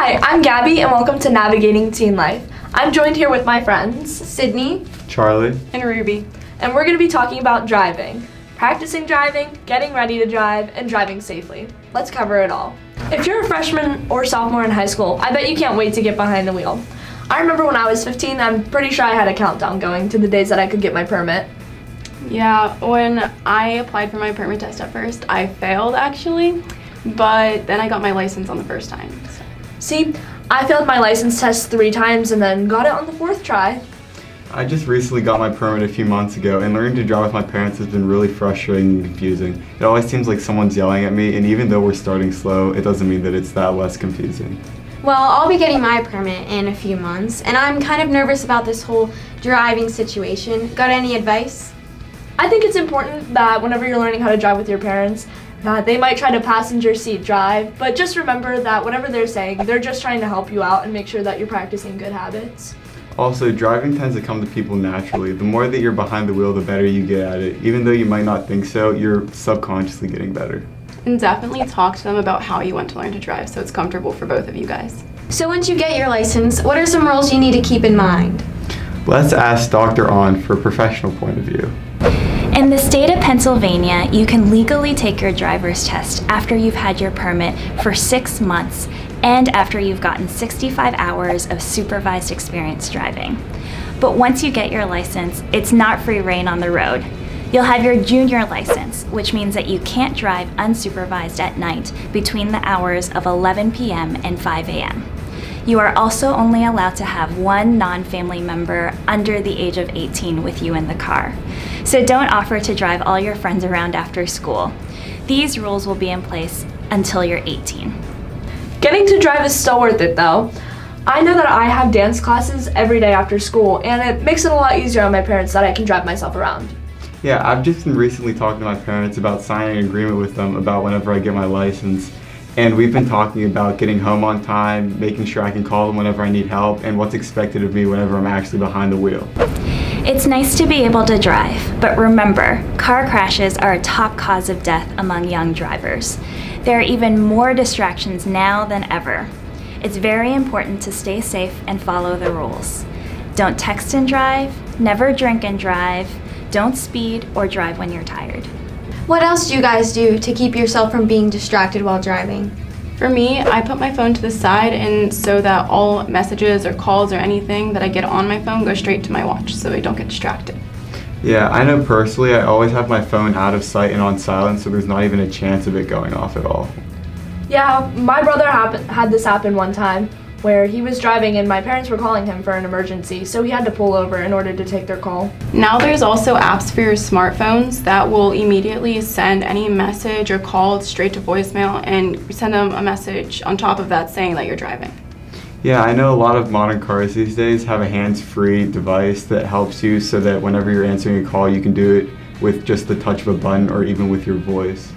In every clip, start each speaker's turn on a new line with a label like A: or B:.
A: Hi, I'm Gabby and welcome to Navigating Teen Life. I'm joined here with my friends, Sydney,
B: Charlie,
C: and Ruby.
A: And we're going to be talking about driving, practicing driving, getting ready to drive, and driving safely. Let's cover it all. If you're a freshman or sophomore in high school, I bet you can't wait to get behind the wheel. I remember when I was 15, I'm pretty sure I had a countdown going to the days that I could get my permit.
C: Yeah, when I applied for my permit test at first, I failed actually, but then I got my license on the first time. So.
A: See, I failed my license test 3 times and then got it on the 4th try.
B: I just recently got my permit a few months ago, and learning to drive with my parents has been really frustrating and confusing. It always seems like someone's yelling at me, and even though we're starting slow, it doesn't mean that it's that less confusing.
D: Well, I'll be getting my permit in a few months, and I'm kind of nervous about this whole driving situation. Got any advice?
A: I think it's important that whenever you're learning how to drive with your parents, that they might try to passenger seat drive, but just remember that whatever they're saying, they're just trying to help you out and make sure that you're practicing good habits.
B: Also, driving tends to come to people naturally. The more that you're behind the wheel, the better you get at it. Even though you might not think so, you're subconsciously getting better.
C: And definitely talk to them about how you want to learn to drive so it's comfortable for both of you guys.
D: So once you get your license, what are some rules you need to keep in mind?
B: Let's ask Dr. On for a professional point of view.
E: In the state of Pennsylvania, you can legally take your driver's test after you've had your permit for 6 months and after you've gotten 65 hours of supervised experience driving. But once you get your license, it's not free rein on the road. You'll have your junior license, which means that you can't drive unsupervised at night between the hours of 11 p.m. and 5 a.m. You are also only allowed to have one non-family member under the age of 18 with you in the car. So don't offer to drive all your friends around after school. These rules will be in place until you're 18.
A: Getting to drive is still worth it though. I know that I have dance classes every day after school, and it makes it a lot easier on my parents that I can drive myself around.
B: Yeah, I've just been recently talking to my parents about signing an agreement with them about whenever I get my license. And we've been talking about getting home on time, making sure I can call them whenever I need help, and what's expected of me whenever I'm actually behind the wheel.
E: It's nice to be able to drive, but remember, car crashes are a top cause of death among young drivers. There are even more distractions now than ever. It's very important to stay safe and follow the rules. Don't text and drive, never drink and drive, don't speed or drive when you're tired.
D: What else do you guys do to keep yourself from being distracted while driving?
C: For me, I put my phone to the side and so that all messages or calls or anything that I get on my phone go straight to my watch so I don't get distracted.
B: Yeah, I know personally I always have my phone out of sight and on silent, so there's not even a chance of it going off at all.
A: Yeah, my brother had this happen one time where he was driving and my parents were calling him for an emergency, so he had to pull over in order to take their call.
C: Now there's also apps for your smartphones that will immediately send any message or call straight to voicemail and send them a message on top of that saying that you're driving.
B: Yeah, I know a lot of modern cars these days have a hands-free device that helps you so that whenever you're answering a call, you can do it with just the touch of a button or even with your voice.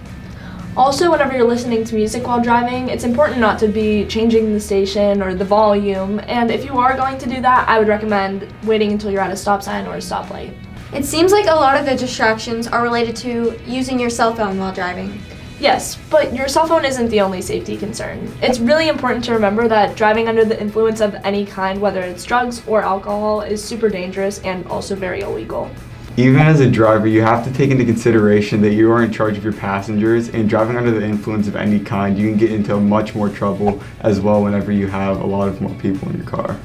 A: Also, whenever you're listening to music while driving, it's important not to be changing the station or the volume, and if you are going to do that, I would recommend waiting until you're at a stop sign or a stoplight.
D: It seems like a lot of the distractions are related to using your cell phone while driving.
A: Yes, but your cell phone isn't the only safety concern. It's really important to remember that driving under the influence of any kind, whether it's drugs or alcohol, is super dangerous and also very illegal.
B: Even as a driver, you have to take into consideration that you are in charge of your passengers, and driving under the influence of any kind, you can get into much more trouble as well whenever you have a lot of more people in your car.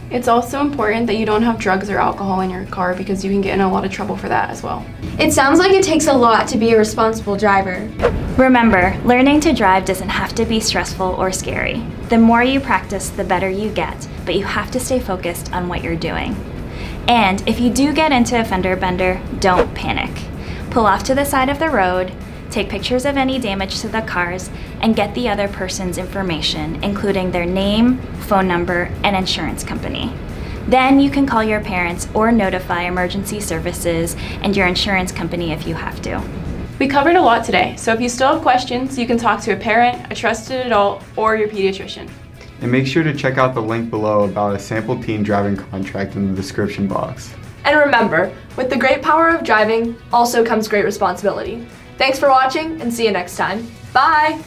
C: It's also important that you don't have drugs or alcohol in your car because you can get in a lot of trouble for that as well.
D: It sounds like it takes a lot to be a responsible driver.
E: Remember, learning to drive doesn't have to be stressful or scary. The more you practice, the better you get, but you have to stay focused on what you're doing. And if you do get into a fender bender, don't panic. Pull off to the side of the road, take pictures of any damage to the cars, and get the other person's information, including their name, phone number, and insurance company. Then you can call your parents or notify emergency services and your insurance company if you have to.
C: We covered a lot today, so if you still have questions, you can talk to a parent, a trusted adult, or your pediatrician.
B: And make sure to check out the link below about a sample teen driving contract in the description box.
A: And remember, with the great power of driving also comes great responsibility. Thanks for watching and see you next time. Bye!